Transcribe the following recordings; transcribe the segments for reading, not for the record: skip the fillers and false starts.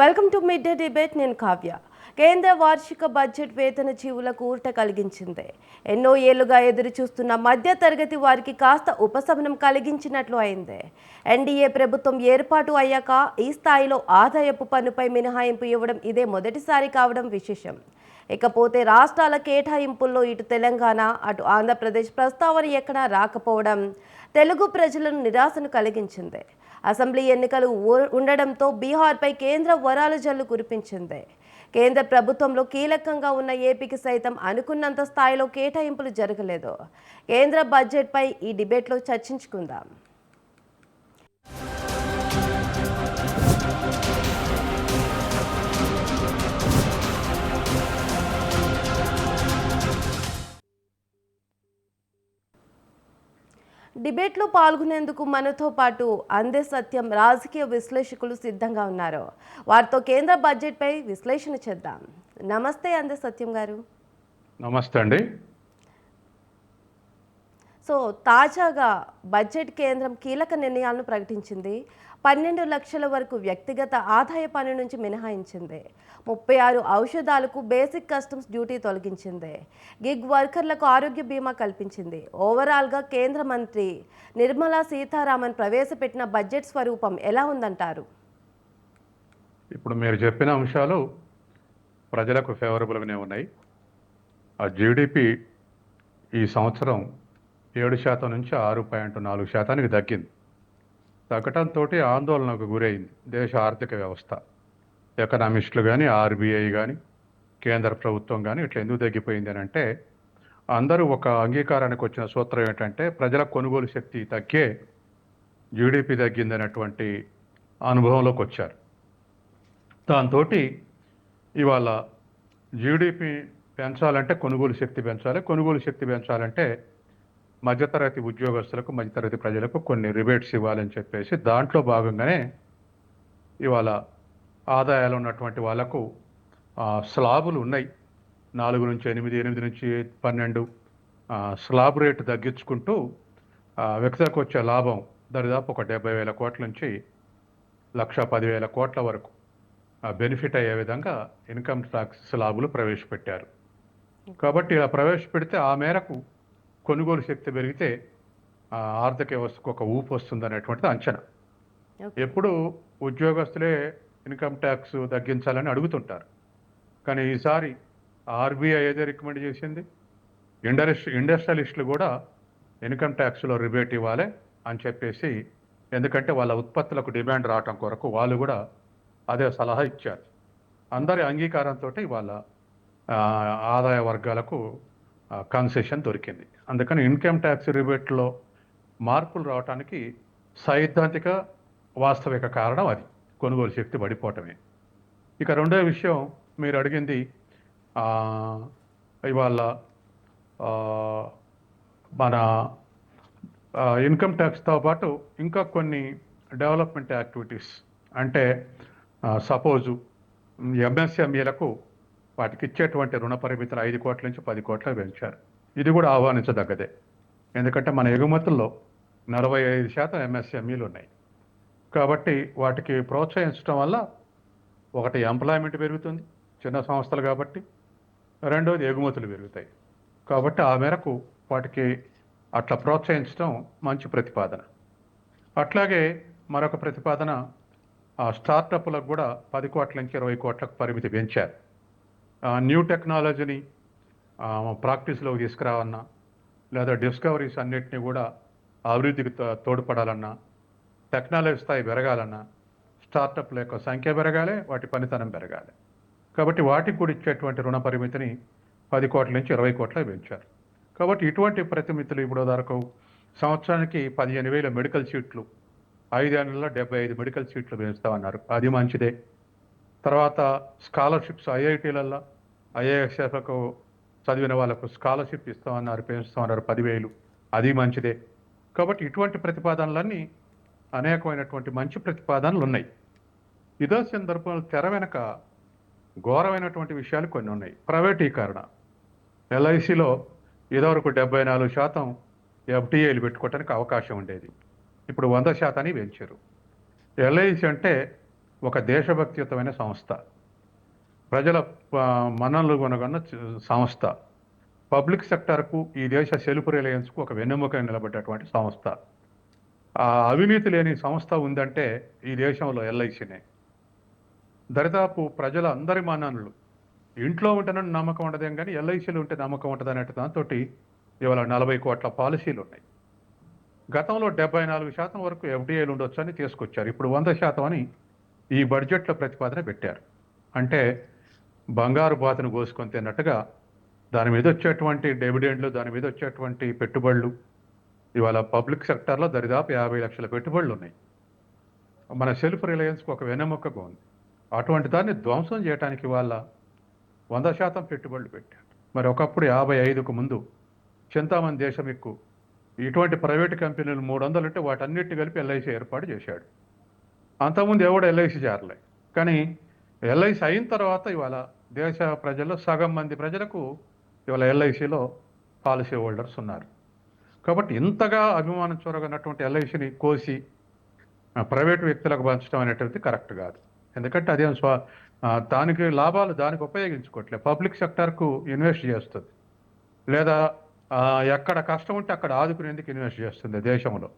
Welcome to mid day debate. నేను కావ్య. కేంద్ర వార్షిక బడ్జెట్ వేతన జీవులకు ఊరట కలిగించింది. ఎన్నో ఏళ్లుగా ఎదురు చూస్తున్న మధ్య తరగతి వారికి కాస్త ఉపశమనం కలిగించినట్లు అయింది. ఎన్డీఏ ప్రభుత్వం ఏర్పాటు అయ్యాక ఈ స్థాయిలో ఆదాయపు పన్నుపై మినహాయింపు ఇవ్వడం ఇదే మొదటిసారి కావడం విశేషం. ఇకపోతే రాష్ట్రాల కేటాయింపుల్లో ఇటు తెలంగాణ అటు ఆంధ్రప్రదేశ్ ప్రస్తావన ఎక్కడా రాకపోవడం తెలుగు ప్రజలను నిరాశను కలిగించింది. అసెంబ్లీ ఎన్నికలు ఉండడంతో బీహార్పై కేంద్ర వరాల జల్లు కురిపించింది. కేంద్ర ప్రభుత్వంలో కీలకంగా ఉన్న ఏపీకి సైతం అనుకున్నంత స్థాయిలో కేటాయింపులు జరగలేదు. కేంద్ర బడ్జెట్పై ఈ డిబేట్లో చర్చించుకుందాం. డిబేట్లో పాల్గొనేందుకు మనతో పాటు అందే సత్యం రాజకీయ విశ్లేషకులు సిద్ధంగా ఉన్నారు. వారితో కేంద్ర బడ్జెట్పై విశ్లేషణ చేద్దాం. నమస్తే అందే సత్యం గారు. నమస్తే అండి. సో తాజాగా బడ్జెట్ కేంద్రం కీలక నిర్ణయాలను ప్రకటించింది. 12 లక్షల వరకు వ్యక్తిగత ఆదాయ పన్ను నుంచి మినహాయించింది. 36 ఔషధాలకు బేసిక్ కస్టమ్స్ డ్యూటీ తొలగించింది. గిగ్ వర్కర్లకు ఆరోగ్య బీమా కల్పించింది. ఓవరాల్గా కేంద్ర మంత్రి నిర్మలా సీతారామన్ ప్రవేశపెట్టిన బడ్జెట్ స్వరూపం ఎలా ఉందంటారు? ఇప్పుడు మీరు చెప్పిన అంశాలు ప్రజలకు ఫేవరబుల్గానే ఉన్నాయి. ఆ జీడిపి ఈ సంవత్సరం 7% నుంచి 6.4% తగ్గింది. తగ్గటంతో ఆందోళనకు గురైంది దేశ ఆర్థిక వ్యవస్థ. ఎకనామిస్టులు కానీ, ఆర్బీఐ కానీ, కేంద్ర ప్రభుత్వం కానీ ఇట్లా ఎందుకు తగ్గిపోయింది అని అంటే, అందరూ ఒక అంగీకారానికి వచ్చిన సూత్రం ఏంటంటే ప్రజల కొనుగోలు శక్తి తగ్గే జీడిపి తగ్గిందనేటువంటి అనుభవంలోకి వచ్చారు. దాంతో ఇవాళ జీడిపి పెంచాలంటే కొనుగోలు శక్తి పెంచాలి. కొనుగోలు శక్తి పెంచాలంటే మధ్యతరగతి ఉద్యోగస్తులకు, మధ్యతరగతి ప్రజలకు కొన్ని రిబేట్స్ ఇవ్వాలని చెప్పేసి దాంట్లో భాగంగానే ఇవాళ ఆదాయాలు ఉన్నటువంటి వాళ్లకు స్లాబులు ఉన్నాయి. 4 నుంచి 8, 8 నుంచి 12 స్లాబ్ రేటు తగ్గించుకుంటూ వ్యక్తులకు వచ్చే లాభం దరిదాపు ఒక 70,000 కోట్ల నుంచి 1,10,000 కోట్ల వరకు బెనిఫిట్ అయ్యే విధంగా ఇన్కమ్ ట్యాక్స్ స్లాబులు ప్రవేశపెట్టారు. కాబట్టి ఇలా ప్రవేశపెడితే ఆ మేరకు కొనుగోలు శక్తి పెరిగితే ఆర్థిక వ్యవస్థకు ఒక ఊపు వస్తుందనేటువంటిది అంచనా. ఎప్పుడు ఉద్యోగస్తులే ఇన్కమ్ ట్యాక్స్ తగ్గించాలని అడుగుతుంటారు. కానీ ఈసారి ఆర్బీఐ ఏదో రికమెండ్ చేసింది, ఇండస్ట్రియలిస్టులు కూడా ఇన్కమ్ ట్యాక్స్లో రిబేట్ ఇవ్వాలి అని చెప్పేసి, ఎందుకంటే వాళ్ళ ఉత్పత్తులకు డిమాండ్ రావటం కొరకు వాళ్ళు కూడా అదే సలహా ఇచ్చారు. అందరి అంగీకారంతో వాళ్ళ ఆదాయ వర్గాలకు కన్సెషన్ దొరికింది. అందుకని ఇన్కమ్ ట్యాక్స్ రిబేట్లో మార్పులు రావడానికి సైద్ధాంతిక వాస్తవిక కారణం అది కొనుగోలు శక్తి పడిపోవటమే. ఇక రెండో విషయం మీరు అడిగింది, ఇవాళ మన ఇన్కమ్ ట్యాక్స్తో పాటు ఇంకా కొన్ని డెవలప్మెంట్ యాక్టివిటీస్ అంటే సపోజు ఎంఎస్ఎంఈలకు వాటికి ఇచ్చేటువంటి రుణ పరిమితులు 5 కోట్ల నుంచి 10 కోట్ల పెంచారు. ఇది కూడా ఆహ్వానించదగ్గదే. ఎందుకంటే మన ఎగుమతుల్లో 45% ఎంఎస్ఎంఈలు ఉన్నాయి. కాబట్టి వాటికి ప్రోత్సహించడం వల్ల ఒకటి ఎంప్లాయ్మెంట్ పెరుగుతుంది చిన్న సంస్థలు కాబట్టి, రెండోది ఎగుమతులు పెరుగుతాయి. కాబట్టి ఆ మేరకు వాటికి అట్లా ప్రోత్సహించడం మంచి ప్రతిపాదన. అట్లాగే మరొక ప్రతిపాదన, స్టార్టప్లకు కూడా 10 కోట్ల నుంచి 20 కోట్లకు పరిమితి పెంచారు. న్యూ టెక్నాలజీని ప్రాక్టీస్లోకి తీసుకురావన్నా, లేదా డిస్కవరీస్ అన్నిటినీ కూడా అభివృద్ధికి తోడ్పడాలన్నా, టెక్నాలజీ స్థాయి పెరగాలన్నా స్టార్టప్ల యొక్క సంఖ్య పెరగాలి, వాటి పనితనం పెరగాలి. కాబట్టి వాటికి కూడా ఇచ్చేటువంటి రుణ పరిమితిని 10 కోట్ల నుంచి 20 కోట్లకు పెంచారు. కాబట్టి ఇటువంటి పరిమితులు ఇప్పుడు వరకు సంవత్సరానికి 15,000 మెడికల్ సీట్లు, 5 ఏళ్లలో 75 మెడికల్ సీట్లు పెంచుతామన్నారు. అది మంచిదే. తర్వాత స్కాలర్షిప్స్ ఐఐటీలలో ఐఏఎస్ఎఫ్లకు చదివిన వాళ్ళకు స్కాలర్షిప్ ఇస్తామన్నారు, పెంచుతామన్నారు 10,000. అది మంచిదే. కాబట్టి ఇటువంటి ప్రతిపాదనలన్నీ అనేకమైనటువంటి మంచి ప్రతిపాదనలు ఉన్నాయి. ఇదో సందర్భంలో తెర వెనక ఘోరమైనటువంటి విషయాలు కొన్ని ఉన్నాయి. ప్రైవేటీకరణ. ఎల్ఐసిలో ఇదివరకు 74% ఎఫ్డిఐలు పెట్టుకోవడానికి అవకాశం ఉండేది, ఇప్పుడు 100% పెంచారు. ఎల్ఐసి అంటే ఒక దేశభక్తియుతమైన సంస్థ, ప్రజల మన్ననలు కొనగొన్న సంస్థ, పబ్లిక్ సెక్టార్కు ఈ దేశ సెల్ఫ్ రిలయన్స్కు ఒక వెన్నెముక నిలబడ్డటువంటి సంస్థ. ఆ అవినీతి లేని సంస్థ ఉందంటే ఈ దేశంలో ఎల్ఐసినే. దరిదాపు ప్రజల అందరి మన్ననలు, ఇంట్లో ఉంటేనని నమ్మకం ఉండదేం కానీ ఎల్ఐసిలో ఉంటే నమ్మకం ఉంటుంది అనే దాంతో ఇవాళ 40 కోట్ల పాలసీలు ఉన్నాయి. గతంలో 74% వరకు ఎఫ్డిఐలు ఉండొచ్చు అని తీసుకొచ్చారు. ఇప్పుడు 100% అని ఈ బడ్జెట్లో ప్రతిపాదన పెట్టారు. అంటే బంగారు బాతును కోసుకొని తిన్నట్టుగా దాని మీద వచ్చేటువంటి డివిడెండ్లు, దాని మీద వచ్చేటువంటి పెట్టుబడులు, ఇవాళ పబ్లిక్ సెక్టార్లో దరిదాపు 50 లక్షల పెట్టుబడులు ఉన్నాయి. మన సెల్ఫ్ రిలయన్స్కి ఒక వెన్నెముకగా ఉంది. అటువంటి దాన్ని ధ్వంసం చేయడానికి వాళ్ళ 100% పెట్టుబడులు పెట్టారు. మరి ఒకప్పుడు 55కు ముందు చింతామణి దేశం ఎక్కువ ఇటువంటి ప్రైవేటు కంపెనీలు 300 ఉంటే వాటన్నిటి కలిపి ఎల్ఐసి ఏర్పాటు చేశాడు. అంతకుముందు ఎవడు ఎల్ఐసి చేరలే. కానీ ఎల్ఐసి అయిన తర్వాత ఇవాళ దేశ ప్రజల్లో సగం మంది ప్రజలకు ఇవాళ ఎల్ఐసిలో పాలసీ హోల్డర్స్ ఉన్నారు. కాబట్టి ఇంతగా అభిమానం చూరగనటువంటి ఎల్ఐసిని కోసి ప్రైవేటు వ్యక్తులకు పంచడం అనేటువంటిది కరెక్ట్ కాదు. ఎందుకంటే అదేం దానికి లాభాలు దానికి ఉపయోగించుకోవట్లేదు. పబ్లిక్ సెక్టార్కు ఇన్వెస్ట్ చేస్తుంది, లేదా ఎక్కడ కష్టం ఉంటే అక్కడ ఆదుకునేందుకు ఇన్వెస్ట్ చేస్తుంది దేశంలో.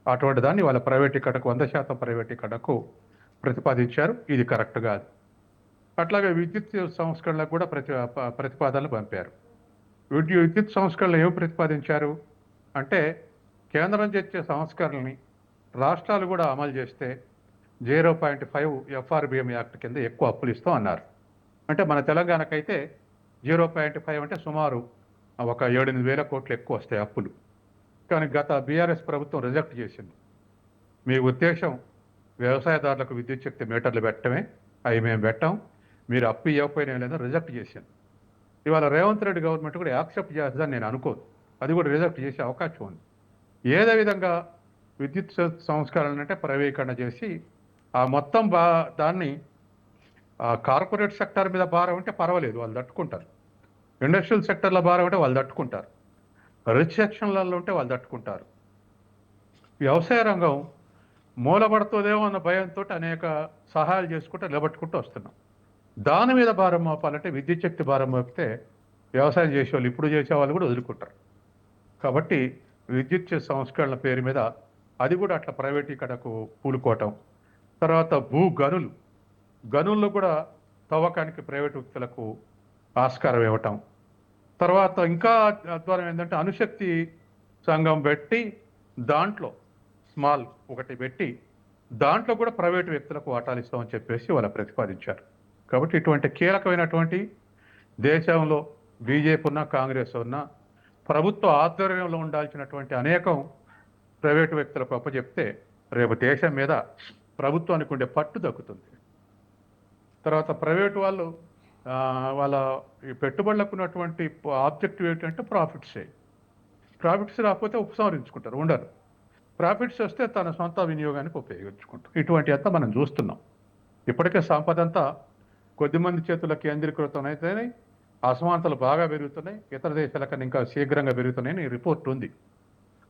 అటువంటి దాన్ని వాళ్ళ ప్రైవేటీకరణకు 100% ప్రైవేటీకరణకు ప్రతిపాదించారు. ఇది కరెక్ట్ కాదు. అట్లాగే విద్యుత్ సంస్కరణలకు కూడా ప్రతిపాదనలు పంపారు. విద్యుత్ సంస్కరణలు ఏమి ప్రతిపాదించారు అంటే కేంద్రం చేసే సంస్కరణల్ని రాష్ట్రాలు కూడా అమలు చేస్తే 0.5 ఎఫ్ఆర్బిఎం యాక్ట్ కింద ఎక్కువ అప్పులు ఇస్తాం అన్నారు. అంటే మన తెలంగాణకైతే 0.5 అంటే సుమారు ఒక 7-8 వేల కోట్లు ఎక్కువ వస్తాయి అప్పులు. కానీ గత బీఆర్ఎస్ ప్రభుత్వం రిజెక్ట్ చేసింది. మీ ఉద్దేశం వ్యవసాయదారులకు విద్యుత్ శక్తి మీటర్లు పెట్టడమే, అవి మేము పెట్టాం, మీరు అప్పు ఇవ్వకపోయినా లేదో రిజెక్ట్ చేసింది. ఇవాళ రేవంత్ రెడ్డి గవర్నమెంట్ కూడా యాక్సెప్ట్ చేస్తుందని నేను అనుకోను. అది కూడా రిజెక్ట్ చేసే అవకాశం ఉంది. ఏదో విధంగా విద్యుత్ సంస్కరణ అంటే ప్రైవేటీకరణ చేసి ఆ మొత్తం దాన్ని కార్పొరేట్ సెక్టర్ మీద భారం ఉంటే పర్వాలేదు, వాళ్ళు తట్టుకుంటారు. ఇండస్ట్రియల్ సెక్టర్ల భారం ఉంటే వాళ్ళు తట్టుకుంటారు. రిచ్ సెక్షన్లలో ఉంటే వాళ్ళు తట్టుకుంటారు. వ్యవసాయ రంగం మూలపడుతుందేమో అన్న భయంతో అనేక సహాయాలు చేసుకుంటూ నిలబట్టుకుంటూ వస్తున్నాం. దాని మీద భారం మోపాలంటే విద్యుత్ శక్తి భారం మోపితే వ్యవసాయం చేసేవాళ్ళు, ఇప్పుడు చేసేవాళ్ళు కూడా వదులుకుంటారు. కాబట్టి విద్యుత్ సంస్కరణల పేరు మీద అది కూడా అట్లా ప్రైవేటీకరణకు పూనుకోవటం. తర్వాత గనుల్లో కూడా తవ్వకానికి ప్రైవేటు వ్యక్తులకు ఆస్కారం ఇవ్వటం. తర్వాత ఇంకా అధ్వానం ఏంటంటే అణుశక్తి సంఘం పెట్టి దాంట్లో స్మాల్ ఒకటి పెట్టి దాంట్లో కూడా ప్రైవేటు వ్యక్తులకు వాటాలు ఇస్తామని చెప్పేసి వాళ్ళు ప్రతిపాదించారు. కాబట్టి ఇటువంటి కీలకమైనటువంటి దేశంలో బీజేపీ ఉన్నా కాంగ్రెస్ ఉన్నా ప్రభుత్వ ఆధ్వర్యంలో ఉండాల్సినటువంటి అనేకం ప్రైవేటు వ్యక్తులకు అప్పచెప్తే రేపు దేశం మీద ప్రభుత్వానికి ఉండే పట్టు దక్కుతుంది. తర్వాత ప్రైవేటు వాళ్ళు వాళ్ళ ఈ పెట్టుబడులకు ఉన్నటువంటి ఆబ్జెక్టివ్ ఏంటంటే ప్రాఫిట్స్ రాకపోతే ఉపసంహరించుకుంటారు, ఉండరు. ప్రాఫిట్స్ వస్తే తన సొంత వినియోగానికి ఉపయోగించుకుంటారు. ఇటువంటి అంతా మనం చూస్తున్నాం. ఇప్పటికే సంపద అంతా కొద్దిమంది చేతుల కేంద్రీకృతం అయితేనే అసమానతలు బాగా పెరుగుతున్నాయి, ఇతర దేశాల కన్నా ఇంకా శీఘ్రంగా పెరుగుతున్నాయని రిపోర్ట్ ఉంది.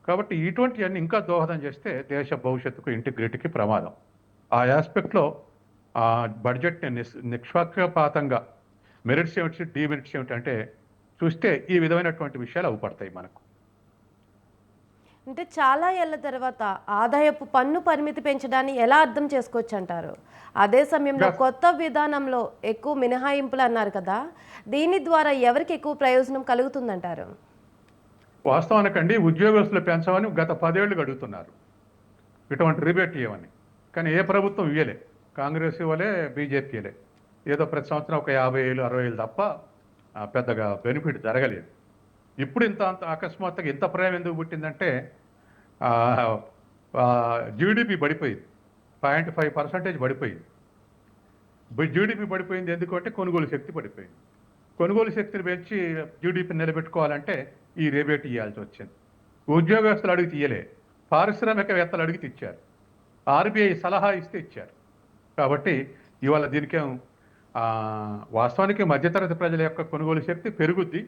కాబట్టి ఇటువంటివన్నీ ఇంకా దోహదం చేస్తే దేశ భవిష్యత్తుకు ఇంటిగ్రిటీకి ప్రమాదం. ఆ ఆస్పెక్ట్లో బడ్జెట్ని నిష్పక్షపాతంగా మెరిట్స్ ఏమిటి, డిమెరిట్స్ ఏమిటి అంటే చూస్తే ఈ విధమైనటువంటి విషయాలు అవుపడతాయి మనకు. అంటే చాలా ఏళ్ల తర్వాత ఆదాయపు పన్ను పరిమితి పెంచడాన్ని ఎలా అర్థం చేసుకోవచ్చు అంటారు? అదే సమయంలో కొత్త విధానంలో ఎక్కువ మినహాయింపులు అన్నారు కదా, దీని ద్వారా ఎవరికి ఎక్కువ ప్రయోజనం కలుగుతుందంటారు? వాస్తవానికండి ఉద్యోగస్తులు పెంచమని గత 10 ఏళ్ళు అడుగుతున్నారు, ఇటువంటి రిబేట్ ఇవ్వమని. కానీ ఏ ప్రభుత్వం ఇవ్వలే, కాంగ్రెస్ ఇవ్వలే, బీజేపీ ఇవ్వలే. ఏదో ప్రతి సంవత్సరం ఒక 50,000 60,000 తప్ప పెద్దగా బెనిఫిట్ జరగలేదు. ఇప్పుడు అంత అకస్మాత్తుగా ఇంత ప్రేమ ఎందుకు పుట్టిందంటే జీడిపి పడిపోయింది, 0.5% పడిపోయింది. జీడిపి పడిపోయింది ఎందుకంటే కొనుగోలు శక్తి పడిపోయింది. కొనుగోలు శక్తిని పెంచి జీడిపిని నిలబెట్టుకోవాలంటే ఈ రిబేట్ ఇవ్వాల్సి వచ్చింది. ఉద్యోగస్తులు అడిగితే ఇయ్యలే, పారిశ్రామికవేత్తలు అడిగితే ఇచ్చారు, ఆర్బీఐ సలహా ఇస్తే ఇచ్చారు. కాబట్టి ఇవాళ దీనికేం వాస్తవానికి మధ్యతరగతి ప్రజల యొక్క కొనుగోలు శక్తి పెరుగుద్ది,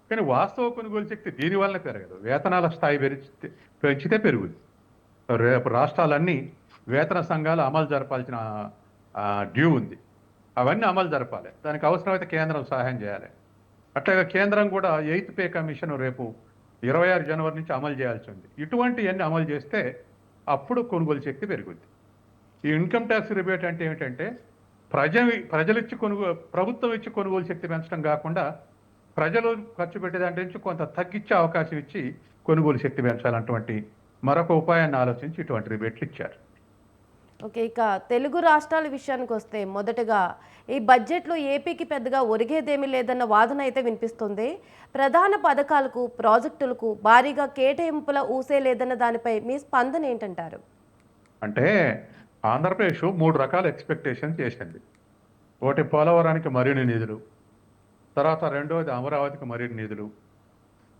కానీ వాస్తవ కొనుగోలు శక్తి దీనివల్ల పెరగదు. వేతనాల స్థాయి పెంచితే పెరుగుద్ది. రేపు రాష్ట్రాలన్నీ వేతన సంఘాలు అమలు జరపాల్సిన డ్యూ ఉంది. అవన్నీ అమలు జరపాలి. దానికి అవసరమైతే కేంద్రం సహాయం చేయాలి. అట్లాగే కేంద్రం కూడా 8th పే కమిషన్ రేపు 26 జనవరి నుంచి అమలు చేయాల్సి ఉంది. ఇటువంటివన్నీ అమలు చేస్తే అప్పుడు కొనుగోలు శక్తి పెరుగుద్ది. ఈ ఇన్కమ్ ట్యాక్స్ రిబేట్ అంటే ఏమిటంటే ప్రజలు ఇచ్చి ప్రభుత్వం ఇచ్చి కొనుగోలు శక్తి పెంచడం కాకుండా ప్రజలు ఖర్చు పెట్టే దాంట్లో నుంచి కొంత తగ్గించే అవకాశం ఇచ్చి కొనుగోలు శక్తి పెంచాలన్నటువంటి మరొక ఉపాయాన్ని ఆలోచించి ఇటువంటి రిబేట్లు ఇచ్చారు. ఓకే, ఇక తెలుగు రాష్ట్రాల విషయానికి వస్తే మొదటగా ఈ బడ్జెట్లో ఏపీకి పెద్దగా ఒరిగేదేమీ లేదన్న వాదన అయితే వినిపిస్తుంది. ప్రధాన పథకాలకు ప్రాజెక్టులకు భారీగా కేటాయింపుల ఊసే లేదన్న దానిపై మీ స్పందన ఏంటంటారు? అంటే ఆంధ్రప్రదేశ్ 3 రకాల ఎక్స్పెక్టేషన్ చేసింది. ఒకటి పోలవరానికి మరిన్ని నిధులు, తర్వాత రెండవది అమరావతికి మరిన్ని నిధులు,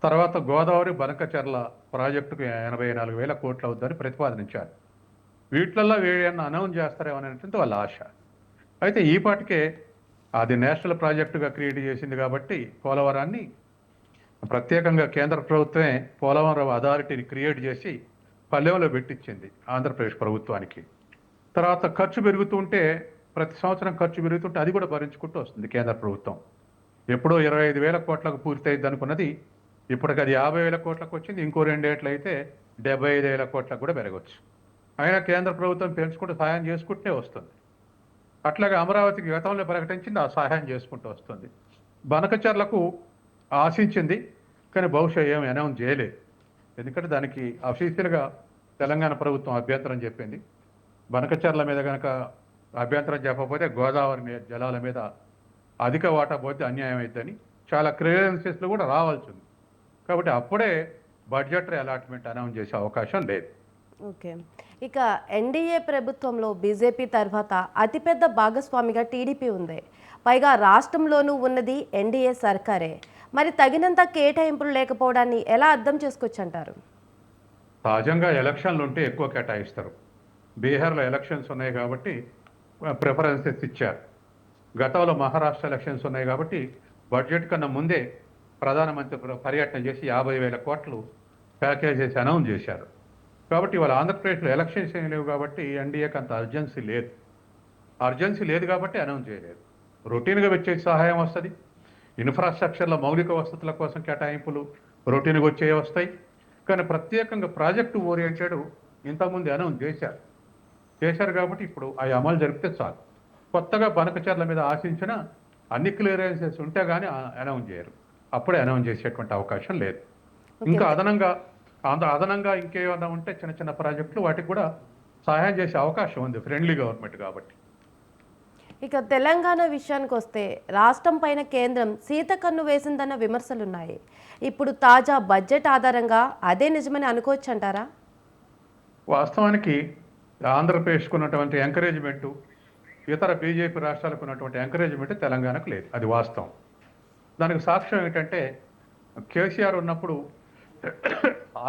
తర్వాత గోదావరి బనకచెర్ల ప్రాజెక్టుకు 84,000 కోట్లు అవుతుందని ప్రతిపాదించారు. వీటిల్లో ఏదైనా అనౌన్స్ చేస్తారేమో అనేటువంటి వాళ్ళ ఆశ. అయితే ఈ పాటికే అది నేషనల్ ప్రాజెక్టుగా క్రియేట్ చేసింది కాబట్టి పోలవరాన్ని ప్రత్యేకంగా కేంద్ర ప్రభుత్వమే పోలవరం అథారిటీని క్రియేట్ చేసి పల్లెంలో పెట్టించింది ఆంధ్రప్రదేశ్ ప్రభుత్వానికి. తర్వాత ఖర్చు పెరుగుతుంటే ప్రతి సంవత్సరం ఖర్చు పెరుగుతుంటే అది కూడా భరించుకుంటూ వస్తుంది కేంద్ర ప్రభుత్వం. ఎప్పుడో 25,000 కోట్లకు పూర్తయింది అనుకున్నది ఇప్పటికి అది 50,000 కోట్లకు వచ్చింది. ఇంకో 2 ఏళ్ళు అయితే 75,000 కోట్లకు కూడా పెరగవచ్చు. అయినా కేంద్ర ప్రభుత్వం పెంచుకుంటూ సహాయం చేసుకుంటూనే వస్తుంది. అట్లాగే అమరావతికి గతంలో ప్రకటించింది, ఆ సహాయం చేసుకుంటూ వస్తుంది. బనకచర్లకు ఆశించింది కానీ బహుశా ఏమి అనౌన్స్ చేయలేదు. ఎందుకంటే దానికి అఫీషియల్గా తెలంగాణ ప్రభుత్వం అభ్యంతరం చెప్పింది. బనకచర్ల మీద కనుక అభ్యంతరం చెప్పకపోతే గోదావరి జలాల మీద అధిక వాటా పోతే అన్యాయం అవుతుందని చాలా క్లియరెన్సెస్లు కూడా రావాల్సి ఉంది. కాబట్టి అప్పుడే బడ్జెట్ అలాట్మెంట్ అనౌన్స్ చేసే అవకాశం లేదు. ఓకే, ఇక ఎన్డీఏ ప్రభుత్వంలో బీజేపీ తర్వాత అతిపెద్ద భాగస్వామిగా టీడీపీ ఉంది. పైగా రాష్ట్రంలోనూ ఉన్నది ఎన్డీఏ సర్కారే. మరి తగినంత కేటాయింపులు లేకపోవడాన్ని ఎలా అర్థం చేసుకోవచ్చు అంటారు? సహజంగా ఎలక్షన్లు ఉంటే ఎక్కువ కేటాయిస్తారు. బీహార్లో ఎలక్షన్స్ ఉన్నాయి కాబట్టి ప్రిఫరెన్సెస్ ఇచ్చారు. గతంలో మహారాష్ట్ర ఎలక్షన్స్ ఉన్నాయి కాబట్టి బడ్జెట్ కన్నా ముందే ప్రధానమంత్రి పర్యటన చేసి 50,000 కోట్లు ప్యాకేజ్ చేసి అనౌన్స్ చేశారు. కాబట్టి ఇవాళ ఆంధ్రప్రదేశ్లో ఎలక్షన్స్ ఏం లేవు కాబట్టి ఎన్డీఏకి అంత అర్జెన్సీ లేదు కాబట్టి అనౌన్స్ చేయలేదు. రొటీన్గా వచ్చే సహాయం వస్తుంది. ఇన్ఫ్రాస్ట్రక్చర్లో మౌలిక వసతుల కోసం కేటాయింపులు రొటీన్గా వచ్చే వస్తాయి. కానీ ప్రత్యేకంగా ప్రాజెక్టు ఓరియంటెడ్ ఇంతకుముందు అనౌన్స్ చేశారు కాబట్టి ఇప్పుడు అవి అమలు జరిపితే చాలు. కొత్తగా బనకచర్ల మీద ఆశించిన అన్ని క్లియరెన్సెస్ ఉంటే కానీ అనౌన్స్ చేయరు. అప్పుడే అనౌన్స్ చేసేటువంటి అవకాశం లేదు. ఇంకా అదనంగా ఇంకేమైనా ఉంటే చిన్న చిన్న ప్రాజెక్టులు వాటికి కూడా సహాయం చేసే అవకాశం ఉంది, ఫ్రెండ్లీ గవర్నమెంట్ కాబట్టి. ఇక తెలంగాణ విషయానికి వస్తే రాష్ట్రం పైన కేంద్రం సీతకన్ను వేసిందన్న విమర్శలున్నాయి. ఇప్పుడు తాజా బడ్జెట్ ఆధారంగా అదే నిజమని అనుకోవచ్చు అంటారా? వాస్తవానికి ఆంధ్రప్రదేశ్కు ఉన్నటువంటి ఎంకరేజ్మెంటు ఇతర బీజేపీ రాష్ట్రాలకు ఉన్నటువంటి ఎంకరేజ్మెంట్ తెలంగాణకు లేదు. అది వాస్తవం. దానికి సాక్ష్యం ఏంటంటే కేసీఆర్ ఉన్నప్పుడు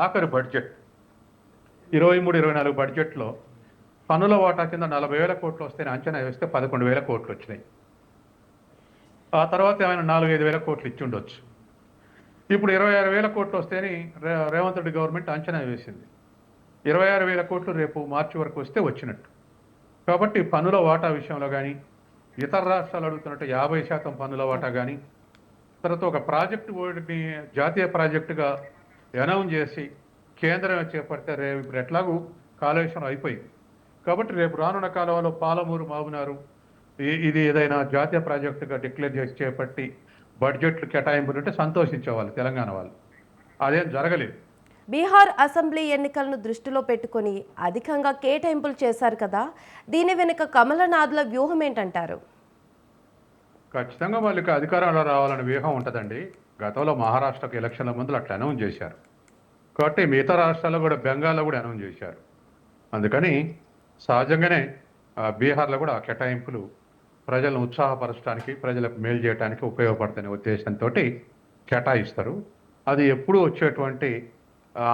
ఆఖరి బడ్జెట్ 23-24 బడ్జెట్లో పన్నుల వాటా కింద 40,000 కోట్లు వస్తేనే అంచనా వేస్తే 11,000 కోట్లు వచ్చినాయి. ఆ తర్వాత ఏమైనా 4-5,000 కోట్లు ఇచ్చి ఉండొచ్చు. ఇప్పుడు 26,000 కోట్లు వస్తేనే రేవంత్ రెడ్డి గవర్నమెంట్ అంచనా వేసింది. 26,000 కోట్లు రేపు మార్చి వరకు వస్తే వచ్చినట్టు. కాబట్టి పన్నుల వాటా విషయంలో కానీ ఇతర రాష్ట్రాలు అడుగుతున్నట్టు 50% పన్నుల వాటా కానీ తర్వాత ఒక ప్రాజెక్టు ఓడిని జాతీయ ప్రాజెక్టుగా అనౌన్స్ చేసి కేంద్రం చేపడితే రేపు ఇప్పుడు ఎట్లాగూ కాళేశ్వరం అయిపోయింది. కాబట్టి రేపు రానున్న కాలంలో పాలమూరు మాబునారు ఇది ఏదైనా జాతీయ ప్రాజెక్టుగా డిక్లేర్ చేసి చేపట్టి బడ్జెట్లు కేటాయింపులు ఉంటే సంతోషించేవాళ్ళు తెలంగాణ వాళ్ళు. అదేం జరగలేదు. బీహార్ అసెంబ్లీ ఎన్నికలను దృష్టిలో పెట్టుకొని అధికంగా కేటాయింపులు చేశారు కదా, దీని వెనుక కమలనాథుల వ్యూహం ఏంటంటారు? ఖచ్చితంగా వాళ్ళకి అధికారంలో రావాలని వ్యూహం ఉంటుందండి. గతంలో మహారాష్ట్రకు ఎలక్షన్ల ముందు అట్లా అనౌన్స్ చేశారు. కాబట్టి మిగతా రాష్ట్రాల్లో కూడా బెంగాల్లో కూడా అనౌన్స్ చేశారు. అందుకని సహజంగానే బీహార్లో కూడా ఆ కేటాయింపులు ప్రజలను ఉత్సాహపరచడానికి ప్రజలకు మేలు చేయడానికి ఉపయోగపడుతున్న ఉద్దేశంతో కేటాయిస్తారు. అది ఎప్పుడూ వచ్చేటువంటి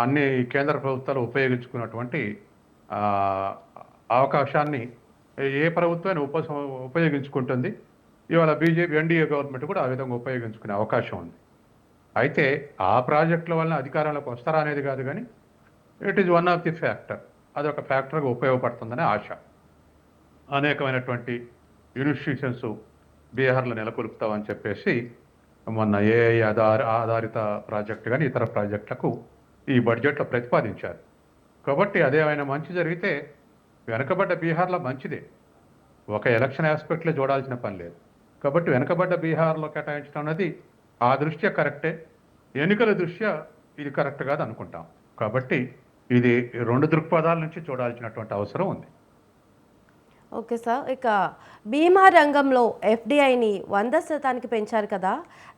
అన్ని కేంద్ర ప్రభుత్వాలు ఉపయోగించుకున్నటువంటి అవకాశాన్ని ఏ ప్రభుత్వాన్ని ఉపయోగించుకుంటుంది. ఇవాళ బీజేపీ ఎన్డీఏ గవర్నమెంట్ కూడా ఆ విధంగా ఉపయోగించుకునే అవకాశం ఉంది. అయితే ఆ ప్రాజెక్టుల వలన అధికారంలోకి వస్తారా అనేది కాదు, కానీ it is one of the factor. అదొక ఫ్యాక్టర్గా ఉపయోగపడుతుందనే ఆశ. అనేకమైనటువంటి ఇన్స్టిట్యూషన్స్ బీహార్లో నెలకొల్పుతామని చెప్పేసి మొన్న ఏఐ ఆధారిత ప్రాజెక్టు కానీ ఇతర ప్రాజెక్టులకు ఈ బడ్జెట్లో ప్రతిపాదించారు. కాబట్టి అదేమైనా మంచి జరిగితే వెనకబడ్డ బీహార్లో మంచిదే, ఒక ఎలక్షన్ ఆస్పెక్ట్లో చూడాల్సిన పని లేదు. కాబట్టి వెనకబడ్డ బీహార్లో కేటాయించడం అన్నది ఆ దృష్ట్యా కరెక్టే, ఎన్నికల దృష్ట్యా ఇది కరెక్ట్ కాదు అనుకుంటాం. కాబట్టి ఇది 2 దృక్పథాల నుంచి చూడాల్సినటువంటి అవసరం ఉంది. ఓకే సార్, ఇక బీమా రంగంలో ఎఫ్డిఐని 100% పెంచారు కదా,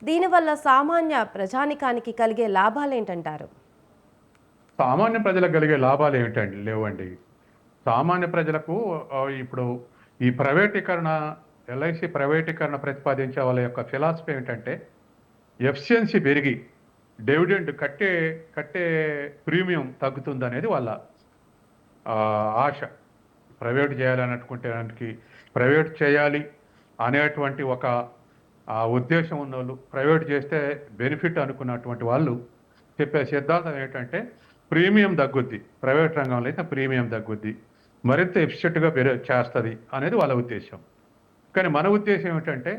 దీనివల్ల సామాన్య ప్రజానికానికి కలిగే లాభాలు ఏంటంటారు? సామాన్య ప్రజలకు కలిగే లాభాలు ఏమిటండి? లేవండి. సామాన్య ప్రజలకు ఇప్పుడు ఈ ప్రైవేటీకరణ, ఎల్ఐసి ప్రైవేటీకరణ ప్రతిపాదించే వాళ్ళ యొక్క ఫిలాసఫీ ఏంటంటే ఎఫిషియన్సీ పెరిగి డివిడెండ్ కట్టే ప్రీమియం తగ్గుతుందనేది వాళ్ళ ఆశ. ప్రైవేట్ చేయాలనుకుంటే ప్రైవేట్ చేయాలి అనేటువంటి ఒక ఉద్దేశం ఉన్న వాళ్ళు, ప్రైవేట్ చేస్తే బెనిఫిట్ అనుకున్నటువంటి వాళ్ళు చెప్పే సిద్ధాంతం ఏంటంటే ప్రీమియం తగ్గుద్ది, ప్రైవేట్ రంగంలో అయితే ప్రీమియం తగ్గుద్ది, మరింత ఎఫిషియెంట్గా చేస్తుంది అనేది వాళ్ళ ఉద్దేశం. కానీ మన ఉద్దేశం ఏమిటంటే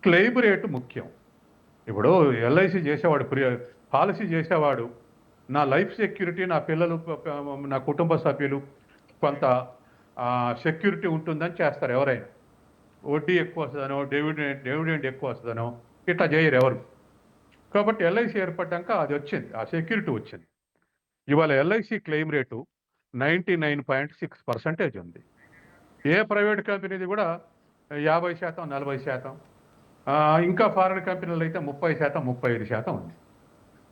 క్లెయిమ్ రేటు ముఖ్యం. ఇప్పుడు ఎల్ఐసి చేసేవాడు, పాలసీ చేసేవాడు నా లైఫ్ సెక్యూరిటీ, నా పిల్లలు, నా కుటుంబ సభ్యులు కొంత సెక్యూరిటీ ఉంటుందని చేస్తారు ఎవరైనా. వడ్డీ ఎక్కువ వస్తుందనో, డివిడెండ్ ఎక్కువ వస్తుందనో ఇట్లా చేయరు ఎవరు. కాబట్టి ఎల్ఐసి ఏర్పడ్డాక అది వచ్చింది, ఆ సెక్యూరిటీ వచ్చింది. ఇవాళ ఎల్ఐసి క్లెయిమ్ రేటు 99.6% ఉంది. ఏ ప్రైవేట్ కంపెనీది కూడా 50%, 40%, ఇంకా ఫారెన్ కంపెనీలు అయితే 30%, 35% ఉంది.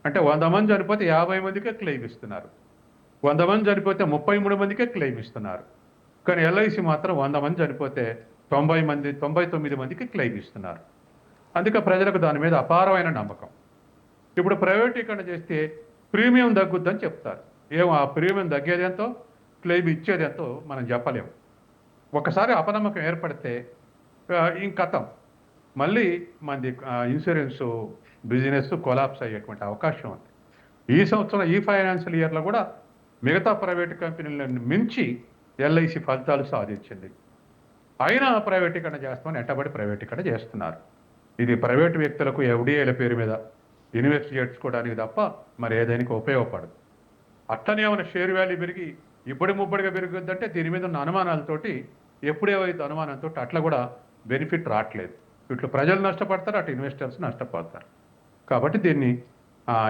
అంటే 100 మంది చనిపోతే 50 మందికే క్లెయిమ్ ఇస్తున్నారు, 100 మంది చనిపోతే 33 మందికే క్లెయిమ్ ఇస్తున్నారు. కానీ ఎల్ఐసి మాత్రం 100 మంది చనిపోతే 99 మందికి క్లెయిమ్ ఇస్తున్నారు. అందుకే ప్రజలకు దాని మీద అపారమైన నమ్మకం. ఇప్పుడు ప్రైవేటీకరణ చేస్తే ప్రీమియం తగ్గుద్దని చెప్తారు. ఆ ప్రీమియం తగ్గేదేంతో, క్లెయిమ్ ఇచ్చేదేంతో మనం చెప్పలేము. ఒకసారి అపనమ్మకం ఏర్పడితే ఇంకతం మళ్ళీ మంది ఇన్సూరెన్స్ బిజినెస్ కొలాప్స్ అయ్యేటువంటి అవకాశం ఉంది. ఈ సంవత్సరం, ఈ ఫైనాన్షియల్ ఇయర్లో కూడా మిగతా ప్రైవేటు కంపెనీలను మించి ఎల్ఐసి ఫలితాలు సాధించింది. అయినా ప్రైవేటీకరణ చేస్తామని ఎంటబడి ప్రైవేటీకరణ చేస్తున్నారు. ఇది ప్రైవేటు వ్యక్తులకు ఎఫ్డిఐల పేరు మీద ఇన్వెస్ట్ చేసుకోవడానికి తప్ప మరి ఏదైనా ఉపయోగపడదు. అట్లనే ఏమైనా షేర్ వాల్యూ పెరిగి ఇబ్బడి ముబ్బడిగా పెరుగుద్దంటే దీని మీద ఉన్న అనుమానాలతోటి, ఎప్పుడేవైతే అనుమానంతో అట్లా కూడా బెనిఫిట్ రావట్లేదు. ఇట్లు ప్రజలు నష్టపడతారు, అటు ఇన్వెస్టర్స్ నష్టపడతారు. కాబట్టి దీన్ని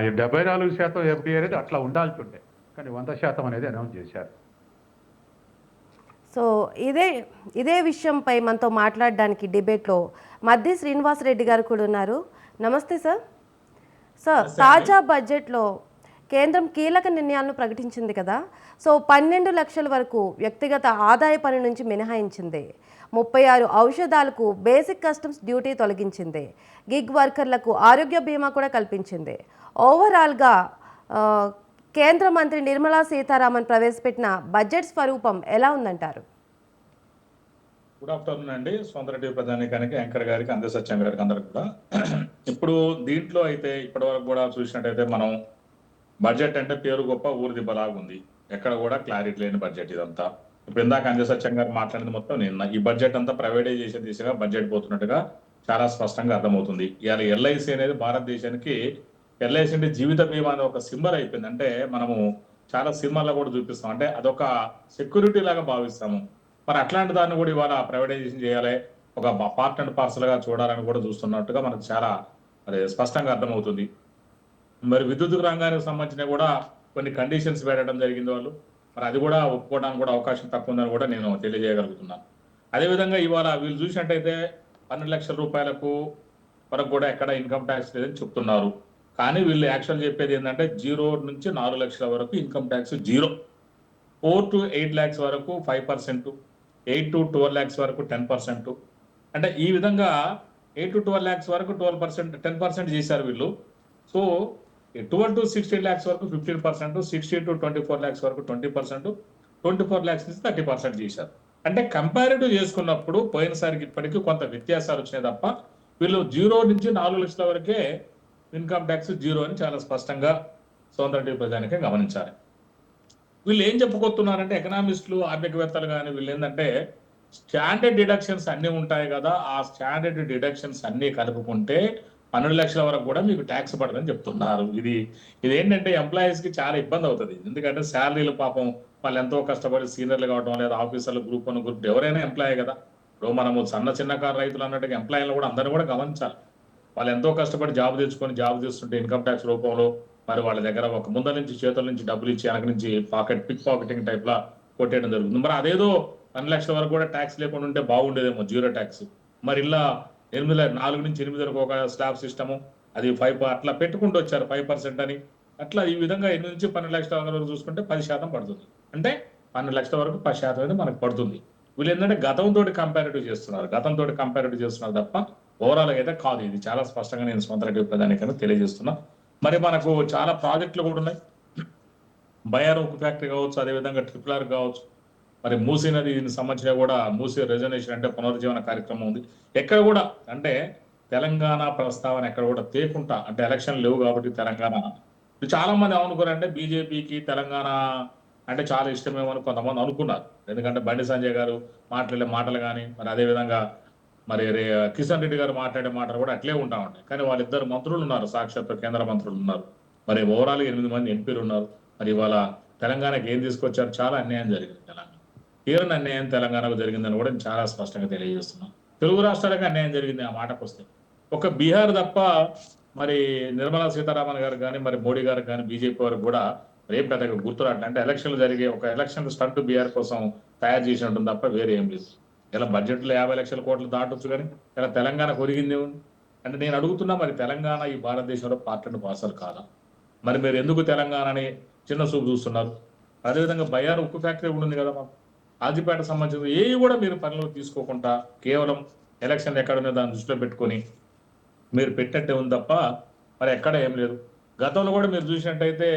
74% ఎఫ్డిఐ అనేది అట్లా ఉండాల్సి ఉండే, కానీ 100% అనేది అనౌన్స్ చేశారు. సో ఇదే విషయంపై మనతో మాట్లాడడానికి డిబేట్లో మద్ది శ్రీనివాసరెడ్డి గారు కూడా ఉన్నారు. నమస్తే సార్. సార్, తాజా బడ్జెట్లో కేంద్రం కీలక నిర్ణయాలను ప్రకటించింది కదా. సో 12 లక్షల వరకు వ్యక్తిగత ఆదాయ పన్ను నుంచి మినహాయించింది. 36 ఔషధాలకు బేసిక్ కస్టమ్స్ డ్యూటీ తొలగించింది. గిగ్ వర్కర్లకు ఆరోగ్య బీమా కూడా కల్పించింది. ఓవరాల్గా కేంద్ర మంత్రి నిర్మలా సీతారామన్ ప్రవేశపెట్టిన బడ్జెట్ స్వరూపం ఎలా ఉందంటారు? గుడ్ ఆఫ్టర్నూన్ అండి. సోదరెడ్డి ప్రధానికానికి, యాంకర్ గారికి, అందే సత్యం గారికి అందరికి కూడా. ఇప్పుడు దీంట్లో అయితే ఇప్పటివరకు కూడా చూసినట్టయితే మనం బడ్జెట్ అంటే పేరు గొప్ప ఊరి దిబ్బలాగా ఉంది, ఎక్కడ కూడా క్లారిటీ లేని బడ్జెట్ ఇదంతా. ఇప్పుడు ఇందాక అందే సత్యం గారు మాట్లాడింది మొత్తం నిన్న ఈ బడ్జెట్ అంతా ప్రైవేటైజేషన్ దిశగా బడ్జెట్ పోతున్నట్టుగా చాలా స్పష్టంగా అర్థమవుతుంది. ఇవాళ ఎల్ఐసి అనేది భారతదేశానికి, ఎల్ఐసి అంటే జీవిత బీమా అనే ఒక సింబల్ అయిపోయింది. అంటే మనము చాలా సినిమాల్లో కూడా చూపిస్తాం, అంటే అదొక సెక్యూరిటీ లాగా భావిస్తాము. మరి అట్లాంటి దాన్ని కూడా ఇవాళ ప్రైవేటైజేషన్ చేయాలి, ఒక పార్ట్ అండ్ పార్సల్ గా చూడాలని కూడా చూస్తున్నట్టుగా మనకు చాలా మరి స్పష్టంగా అర్థమవుతుంది. మరి విద్యుత్ రంగానికి సంబంధించిన కూడా కొన్ని కండిషన్స్ పెట్టడం జరిగింది వాళ్ళు, మరి అది కూడా ఒప్పుకోవడానికి కూడా అవకాశం తక్కువ ఉందని కూడా నేను తెలియజేయగలుగుతున్నాను. అదేవిధంగా ఇవాళ వీళ్ళు చూసినట్టయితే 12 లక్షల రూపాయలకు వరకు కూడా ఎక్కడ ఇన్కమ్ ట్యాక్స్ లేదని చెప్తున్నారు. కానీ వీళ్ళు యాక్చువల్ చెప్పేది ఏంటంటే 0 నుంచి 4 లక్షల వరకు ఇన్కమ్ ట్యాక్స్ 0, 4 to 8 lakhs వరకు 5%, 8 to 12 lakhs వరకు 10%. అంటే ఈ విధంగా 8 to 12 lakhs వరకు 12%, 10% చేశారు వీళ్ళు. సో 12 to 16 lakhs వరకు 15%, 16 to 24 lakhs వరకు 20%, 24 lakhs నుంచి 30% చేశారు. అంటే కంపారిటివ్ చేసుకున్నప్పుడు పోయినసారికి ఇప్పటికీ కొంత వ్యత్యాసాలు వచ్చినాయి తప్ప వీళ్ళు 0 నుంచి 4 లక్షల వరకే ఇన్కమ్ ట్యాక్స్ 0 అని చాలా స్పష్టంగా సోదరుడి ప్రజానికే గమనించాలి. వీళ్ళు ఏం చెప్పుకొస్తున్నారంటే ఎకనామిస్టులు, ఆర్థికవేత్తలు కానీ వీళ్ళు ఏంటంటే స్టాండర్డ్ డిడక్షన్స్ అన్నీ ఉంటాయి కదా, ఆ స్టాండర్డ్ డిడక్షన్స్ అన్నీ కలుపుకుంటే 12 లక్షల వరకు కూడా మీకు ట్యాక్స్ పడదని చెప్తున్నారు. ఇదేంటంటే ఎంప్లాయీస్కి చాలా ఇబ్బంది అవుతుంది. ఎందుకంటే శాలరీలు పాపం వాళ్ళు ఎంతో కష్టపడి సీనియర్లు కావడం లేదా ఆఫీసర్లు గ్రూప్ 1 గ్రూప్ 2 ఎవరైనా ఎంప్లాయీ కదా. ఇప్పుడు మనము చిన్నకారు రైతులు అన్నట్టుగా ఎంప్లాయీలు కూడా అందరిని కూడా గమనించాలి. వాళ్ళు ఎంతో కష్టపడి జాబ్ తెచ్చుకొని జాబ్ చేస్తుంటే ఇన్కమ్ ట్యాక్స్ రూపంలో మరి వాళ్ళ దగ్గర ఒక ముందర నుంచి చేతుల నుంచి డబ్బులు ఇచ్చి వెనక నుంచి పిక్ పాకెటింగ్ టైప్ లా కొట్టేయడం జరుగుతుంది. మరి అదేదో 12 లక్షల వరకు కూడా ట్యాక్స్ లేకుండా ఉంటే బాగుండేదేమో, జీరో ట్యాక్స్. మరి ఇలా 4 నుంచి 8 వరకు ఒక స్లాబ్ సిస్టము, అది 5 అట్లా పెట్టుకుంటూ వచ్చారు 5% అని. అట్లా ఈ విధంగా 8 నుంచి 12 లక్షల వరకు చూసుకుంటే 10% పడుతుంది. అంటే 12 లక్షల వరకు 10% అనేది మనకు పడుతుంది. వీళ్ళు ఏంటంటే గతంతో కంపారిటివ్ చేస్తున్నారు తప్ప ఓవరాల్ అయితే కాదు. ఇది చాలా స్పష్టంగా నేను సొంత ప్రధానికైనా తెలియజేస్తున్నా. మరి మనకు చాలా ప్రాజెక్టులు కూడా ఉన్నాయి. బయార్ ఉక్కు ఫ్యాక్టరీ కావచ్చు, అదేవిధంగా RRR కావచ్చు, మరి మూసీ నది దీనికి సంబంధించిన కూడా మూసీ రెజర్వేషన్ అంటే పునరుజ్జీవన కార్యక్రమం ఉంది. ఎక్కడ కూడా అంటే తెలంగాణ ప్రస్తావన ఎక్కడ కూడా తేకుండా, అంటే ఎలక్షన్ లేవు కాబట్టి తెలంగాణ చాలా మంది ఏమనుకున్నారంటే బీజేపీకి తెలంగాణ అంటే చాలా ఇష్టమేమో అని కొంతమంది అనుకున్నారు. ఎందుకంటే బండి సంజయ్ గారు మాట్లాడే మాటలు కానీ, మరి అదేవిధంగా మరి కిషన్ రెడ్డి గారు మాట్లాడే మాటలు కూడా అట్లే ఉంటా ఉంటాయి. కానీ వాళ్ళిద్దరు మంత్రులు ఉన్నారు, సాక్షాత్ కేంద్ర మంత్రులు ఉన్నారు. మరి ఓవరాల్ 8 మంది ఎంపీలు ఉన్నారు. మరి ఇవాళ తెలంగాణకి ఏం తీసుకొచ్చారు? చాలా అన్యాయం జరిగింది. తీరని అన్యాయం తెలంగాణకు జరిగిందని కూడా నేను చాలా స్పష్టంగా తెలియజేస్తున్నాం. తెలుగు రాష్ట్రాలకు అన్యాయం జరిగింది ఆ మాటకు వస్తే. ఒక బీహార్ తప్ప మరి నిర్మలా సీతారామన్ గారు కానీ, మరి మోడీ గారికి కానీ, బీజేపీ వారికి కూడా రేపు పెద్దగా గుర్తురాట్లే. అంటే ఎలక్షన్లు జరిగే ఒక ఎలక్షన్ స్టంట్ బీహార్ కోసం తయారు చేసి ఉంటుంది తప్ప వేరే ఏం లేదు. ఇలా బడ్జెట్లో 50 లక్షల కోట్లు దాటొచ్చు, కానీ ఇలా తెలంగాణకు ఒరిగింది ఏముంది? అంటే నేను అడుగుతున్నా, మరి తెలంగాణ ఈ భారతదేశంలో పార్ట్ అండ్ పార్సల్ కాదా? మరి మీరు ఎందుకు తెలంగాణని చిన్న చూపు చూస్తున్నారు? అదేవిధంగా బయ్యారు ఉక్కు ఫ్యాక్టరీ కూడా ఉంది కదా మాకు. ఆదిపేట సంబంధించిన ఏవి కూడా మీరు పనిలోకి తీసుకోకుండా కేవలం ఎలక్షన్ ఎక్కడనే దాన్ని దృష్టిలో పెట్టుకొని మీరు పెట్టినట్టే ఉంది తప్ప మరి ఎక్కడ ఏం లేదు. గతంలో కూడా మీరు చూసినట్టయితే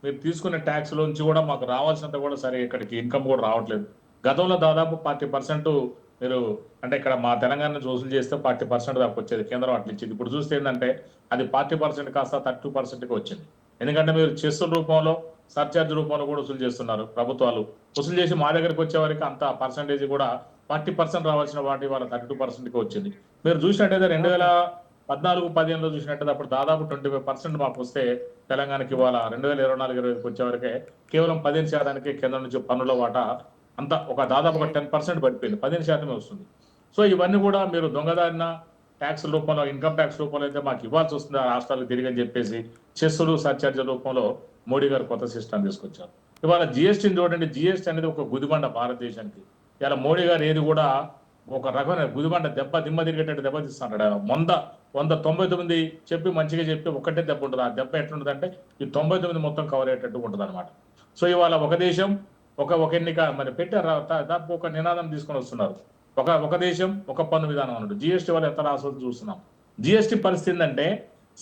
మీరు తీసుకునే ట్యాక్స్లోంచి కూడా మాకు రావాల్సినంత కూడా సరే ఇక్కడికి ఇన్కమ్ కూడా రావట్లేదు. గతంలో దాదాపు 40% మీరు అంటే ఇక్కడ మా తెలంగాణ నుంచి వసూలు చేస్తే 40% దాకా వచ్చేది, కేంద్రం అట్లా ఇచ్చింది. ఇప్పుడు చూస్తే ఏంటంటే అది 40% కాస్త 32%కి వచ్చింది. ఎందుకంటే మీరు చెస్సుల రూపంలో సర్చార్జ్ రూపంలో కూడా వసూలు చేస్తున్నారు ప్రభుత్వాలు. వసూలు చేసి మా దగ్గరికి వచ్చే వరకు అంత పర్సంటేజ్ కూడా 40% రావాల్సిన వాటి వాళ్ళ 32%కి వచ్చింది. మీరు చూసినట్టయితే 2014-15లో చూసినట్టయితే అప్పుడు దాదాపు 25% మాకు వస్తే తెలంగాణకి ఇవాళ 2024-25 వచ్చే వరకే కేవలం 15% కేంద్రం నుంచి పన్నుల వాటా అంత ఒక దాదాపు ఒక 10% పడిపోయింది, 15% వస్తుంది. సో ఇవన్నీ కూడా మీరు దొంగదారిన ట్యాక్స్ రూపంలో, ఇన్కమ్ ట్యాక్స్ రూపంలో అయితే మాకు ఇవ్వాల్సి వస్తుంది ఆ రాష్ట్రాలకు తిరిగి అని చెప్పేసి చెస్సులు సర్చార్జ్ రూపంలో మోడీ గారు కొత్త సిస్టమ్ తీసుకొచ్చారు. ఇవాళ జిఎస్టీని చూడండి, జిఎస్టీ అనేది ఒక గుదిబండ భారతదేశానికి. ఇలా మోడీ గారు ఏది కూడా ఒక రకమైన గుదిబండ దిమ్మ తిరిగేటట్టు దెబ్బతీస్తుంటాడు. ఆయన 199 చెప్పి మంచిగా చెప్పి ఒక్కటే దెబ్బ ఉంటుంది. ఆ దెబ్బ ఎట్లుంటుంది అంటే ఈ 99 మొత్తం కవర్ అయ్యేటట్టు ఉంటుంది అనమాట. సో ఇవాళ ఒక దేశం ఒక ఎన్నిక మరి పెట్టారు, దానికి ఒక నినాదం తీసుకొని వస్తున్నారు. ఒక దేశం ఒక పన్ను విధానం అన్నట్టు. జిఎస్టీ వల్ల ఎంత రాసో చూస్తున్నాం. జిఎస్టీ పరిస్థితి అంటే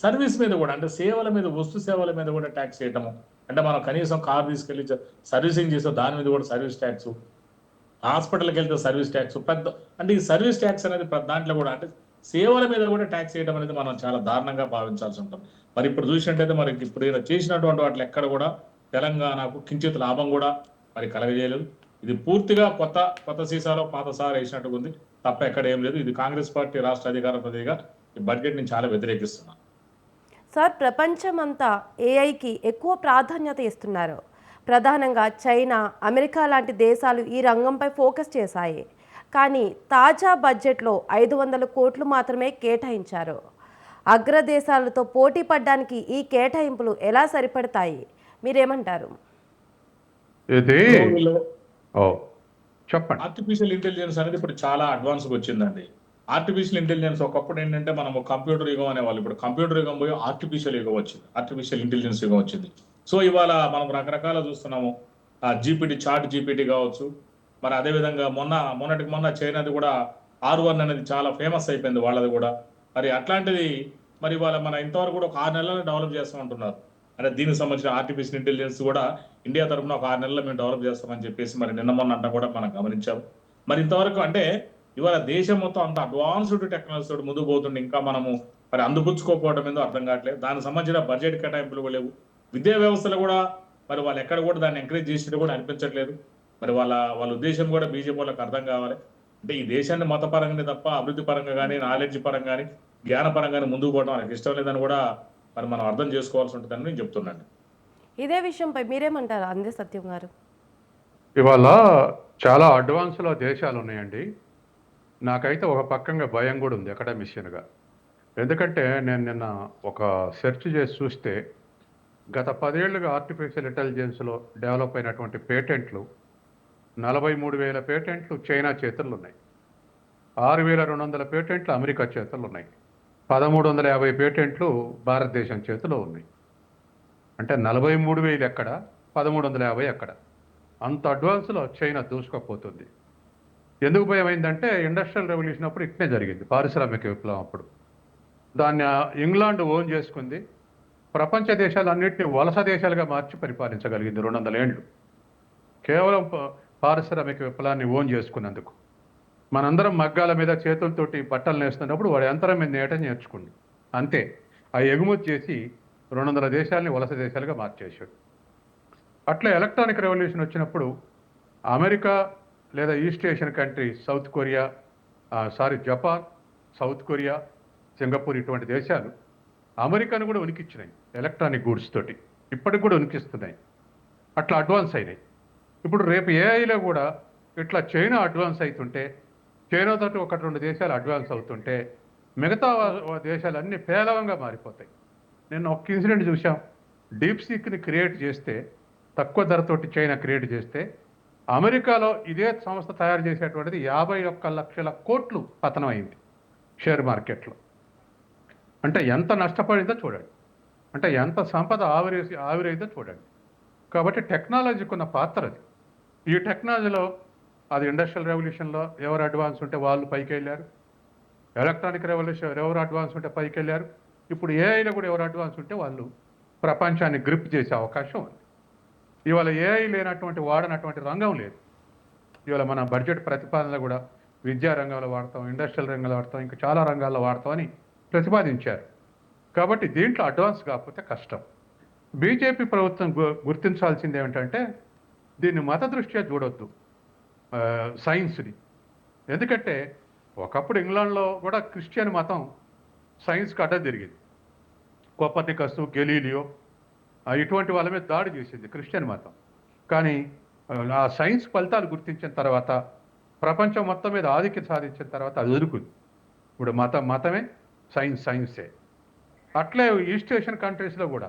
సర్వీస్ మీద కూడా, అంటే సేవల మీద, వస్తు సేవల మీద కూడా ట్యాక్స్ చేయటము. అంటే మనం కనీసం కార్ తీసుకెళ్లి సర్వీసింగ్ చేస్తే దాని మీద కూడా సర్వీస్ ట్యాక్స్, హాస్పిటల్కి వెళ్తే సర్వీస్ ట్యాక్స్, అంటే ఈ సర్వీస్ ట్యాక్స్ అనేది దాంట్లో కూడా అంటే సేవల మీద కూడా ట్యాక్స్ చేయడం అనేది మనం చాలా దారుణంగా భావించాల్సి ఉంటుంది. మరి ఇప్పుడు చూసినట్టయితే మరి ఇప్పుడు ఈయన చేసినటువంటి వాటిలో ఎక్కడ కూడా తెలంగాణకు కించిత్ లాభం కూడా మరి కలగజేయలేదు. ఇది పూర్తిగా కొత్త సీసాలో పాత సార్ వేసినట్టుగా ఉంది తప్ప ఎక్కడ ఏం లేదు. ఇది కాంగ్రెస్ పార్టీ రాష్ట్ర అధికార ప్రతినిధిగా ఈ బడ్జెట్ ని చాలా వ్యతిరేకిస్తున్నాను. సార్, ప్రపంచమంతా ఏఐకి ఎక్కువ ప్రాధాన్యత ఇస్తున్నారు. ప్రధానంగా చైనా, అమెరికా లాంటి దేశాలు ఈ రంగంపై ఫోకస్ చేశాయి. కానీ తాజా బడ్జెట్లో 500 కోట్లు మాత్రమే కేటాయించారు. అగ్రదేశాలతో పోటీ పడడానికి ఈ కేటాయింపులు ఎలా సరిపడతాయి? మీరేమంటారు? చెప్పండి. ఆర్టిఫిషియల్ ఇంటెలిజెన్స్ అనేది ఇప్పుడు చాలా అడ్వాన్స్గా వచ్చిందండి. ఆర్టిఫిషియల్ ఇంటెలిజెన్స్ ఒకప్పుడు ఏంటంటే మనం కంప్యూటర్ యుగం అనేవాళ్ళు, ఇప్పుడు కంప్యూటర్ యుగం పోయి ఆర్టిఫిషియల్ యుగం వచ్చింది, ఆర్టిఫిషియల్ ఇంటెలిజెన్స్ యుగం వచ్చింది. సో ఇవాళ మనం రకరకాల చూస్తున్నాము. జీపీటీ, చాట్ జీపీటీ కావచ్చు, మరి అదేవిధంగా మొన్నటికి మొన్న చైనాది కూడా R1 అనేది చాలా ఫేమస్ అయిపోయింది వాళ్ళది కూడా. మరి అట్లాంటిది మరి ఇవాళ మన ఇంతవరకు కూడా ఒక 6 నెలలు డెవలప్ చేస్తామంటున్నారు. అంటే దీనికి సంబంధించిన ఆర్టిఫిషియల్ ఇంటెలిజెన్స్ కూడా ఇండియా తరఫున ఒక 6 నెలల్లో మేము డెవలప్ చేస్తామని చెప్పేసి మరి నిన్న మొన్న అంతా కూడా మనం గమనించాం. మరి ఇంతవరకు అంటే ఇవాళ దేశం మొత్తం అంత అడ్వాన్స్డ్ టెక్నాలజీ తోటి ముందుకు పోతుండే ఇంకా మనము మరి అందుపుచ్చుకోకపోవడం ఏందో అర్థం కావట్లేదు. దానికి సంబంధించిన బడ్జెట్ కేటాయింపులు లేవు. విద్యా వ్యవస్థలో కూడా మరి వాళ్ళు ఎక్కడ కూడా దాన్ని ఎంకరేజ్ చేసినట్టు కూడా అనిపించట్లేదు. మరి వాళ్ళ ఉద్దేశం కూడా బీజేపీ వాళ్ళకి అర్థం కావాలి. అంటే ఈ దేశాన్ని మతపరంగానే తప్ప అభివృద్ధి పరంగా కానీ నాలెడ్జ్ పరంగా కానీ జ్ఞాన పరంగా కానీ ముందుకు పోవడం ఆయనకి ఇష్టం లేదని కూడా మరి మనం అర్థం చేసుకోవాల్సి ఉంటుందని నేను చెప్తున్నాను. ఇదే విషయంపై మీరేమంటారు అందే సత్యం గారు? ఇవాళ చాలా అడ్వాన్స్లో దేశాలు ఉన్నాయండి. నాకైతే ఒక పక్కంగా భయం కూడా ఉంది అకాడమిషియన్గా. ఎందుకంటే నేను నిన్న ఒక సెర్చ్ చేసి చూస్తే గత 10 ఏళ్లుగా ఆర్టిఫిషియల్ ఇంటెలిజెన్స్లో డెవలప్ అయినటువంటి పేటెంట్లు 43,000 పేటెంట్లు చైనా చేతుల్లో ఉన్నాయి. 6,200 పేటెంట్లు అమెరికా చేతుల్లో ఉన్నాయి. 1,350 పేటెంట్లు భారతదేశం చేతిలో ఉన్నాయి. అంటే 43,000 ఎక్కడ, 1,350 ఎక్కడ? అంత అడ్వాన్స్లో చైనా దూసుకుపోతుంది. ఎందుకు భయమైందంటే ఇండస్ట్రియల్ రెవల్యూషన్ అప్పుడు ఇట్నే జరిగింది, పారిశ్రామిక విప్లవం అప్పుడు. దాన్ని ఇంగ్లాండ్ ఓన్ చేసుకుంది. ప్రపంచ దేశాలన్నింటినీ వలస దేశాలుగా మార్చి పరిపాలించగలిగింది 200 ఏళ్ళు. కేవలం పారిశ్రామిక విప్లవాన్ని ఓన్ చేసుకున్నందుకు. మనందరం మగ్గాల మీద చేతులతోటి బట్టలు నేస్తున్నప్పుడు వాడు యంత్రం మీద నేట నేర్చుకుంది. అంతే. ఆ ఎగుమతి చేసి 200 దేశాలని వలస దేశాలుగా మార్చేశాడు. అట్లా ఎలక్ట్రానిక్ రెవల్యూషన్ వచ్చినప్పుడు అమెరికా లేదా east Asian country, south Korea, Japan, south Korea, Singapore ఇటువంటి దేశాలు అమెరికాను కూడా ఉనికిచ్చినాయి ఎలక్ట్రానిక్ గూడ్స్ తోటి. ఇప్పటికి కూడా ఉనికిస్తున్నాయి. అట్లా అడ్వాన్స్ అయినాయి. ఇప్పుడు రేపు ఏఐలో కూడా ఇట్లా చైనా అడ్వాన్స్ అవుతుంటే, చైనాతో 1-2 దేశాలు అడ్వాన్స్ అవుతుంటే మిగతా దేశాలన్నీ పేలవంగా మారిపోతాయి. నేను ఒక ఇన్సిడెంట్ చూసాం. డీప్ సీక్ని క్రియేట్ చేస్తే, తక్కువ ధరతోటి చైనా క్రియేట్ చేస్తే, అమెరికాలో ఇదే సంస్థ తయారు చేసేటువంటిది 51 లక్షల కోట్లు పతనం అయింది షేర్ మార్కెట్లో. అంటే ఎంత నష్టపడిందో చూడండి. అంటే ఎంత సంపద ఆవిరైందో చూడండి. కాబట్టి టెక్నాలజీకి ఉన్న పాత్ర అది. ఈ టెక్నాలజీలో అది ఇండస్ట్రియల్ రెవల్యూషన్లో ఎవరు అడ్వాన్స్ ఉంటే వాళ్ళు పైకి వెళ్ళారు. ఎలక్ట్రానిక్ రెవల్యూషన్ ఎవరు అడ్వాన్స్ ఉంటే పైకి వెళ్ళారు. ఇప్పుడు ఏఐలో కూడా ఎవరు అడ్వాన్స్ ఉంటే వాళ్ళు ప్రపంచాన్ని గ్రిప్ చేసే అవకాశం ఉంది. ఇవాళ ఏఐ లేనటువంటి వాడనటువంటి రంగం లేదు. ఇవాళ మన బడ్జెట్ ప్రతిపాదనలో కూడా విద్యా రంగంలో వాడతాం, ఇండస్ట్రియల్ రంగంలో వాడతాం, ఇంకా చాలా రంగాల్లో వాడతామని ప్రతిపాదించారు. కాబట్టి దీంట్లో అడ్వాన్స్ కాకపోతే కష్టం. బీజేపీ ప్రభుత్వం గుర్తించాల్సింది ఏమిటంటే దీన్ని మత దృష్ట్యా చూడొద్దు, సైన్స్ని. ఎందుకంటే ఒకప్పుడు ఇంగ్లాండ్లో కూడా క్రిస్టియన్ మతం సైన్స్కి అడ్డం తిరిగింది. కోపర్నికస్, గెలీలియో ఇటువంటి వాళ్ళ మీద దాడి చేసింది క్రిస్టియన్ మతం. కానీ ఆ సైన్స్ ఫలితాలు గుర్తించిన తర్వాత, ప్రపంచం మొత్తం మీద ఆధిక్యత సాధించిన తర్వాత అది వదులుకుంది. ఇప్పుడు మతమే, సైన్సే. అట్లే ఈస్ట్ ఏషియన్ కంట్రీస్లో కూడా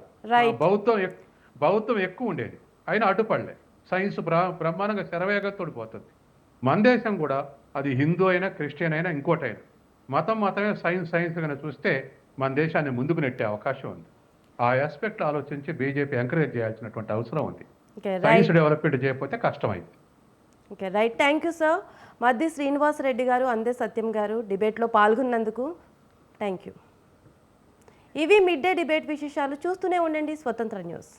బౌద్ధం ఎక్కువ ఉండేది, అయినా అడ్డుపడలే. సైన్స్ బ్రహ్మాండంగా శరవేగంతో పోతుంది. మన దేశం కూడా అది హిందూ అయినా, క్రిస్టియన్ అయినా, ఇంకోటైనా మతమే సైన్స్ కనుక చూస్తే మన దేశాన్ని ముందుకు నెట్టే అవకాశం ఉంది. ఆ ఆస్పెక్ట్ ఆలోచించి బీజేపీ ఎంకరేజ్ చేయాల్సినటువంటి అవసరం ఉంది. సైన్స్ డెవలప్మెంట్ చేయకపోతే కష్టమైంది. Okay, right. Thank you sir. Maddi Srinivas Reddy గారు, అందే సత్యం గారు డిబేట్లో పాల్గొన్నందుకు థ్యాంక్ యూ. ఇవి మిడ్ డే డిబేట్ విశేషాలు. చూస్తూనే ఉండండి స్వతంత్ర న్యూస్.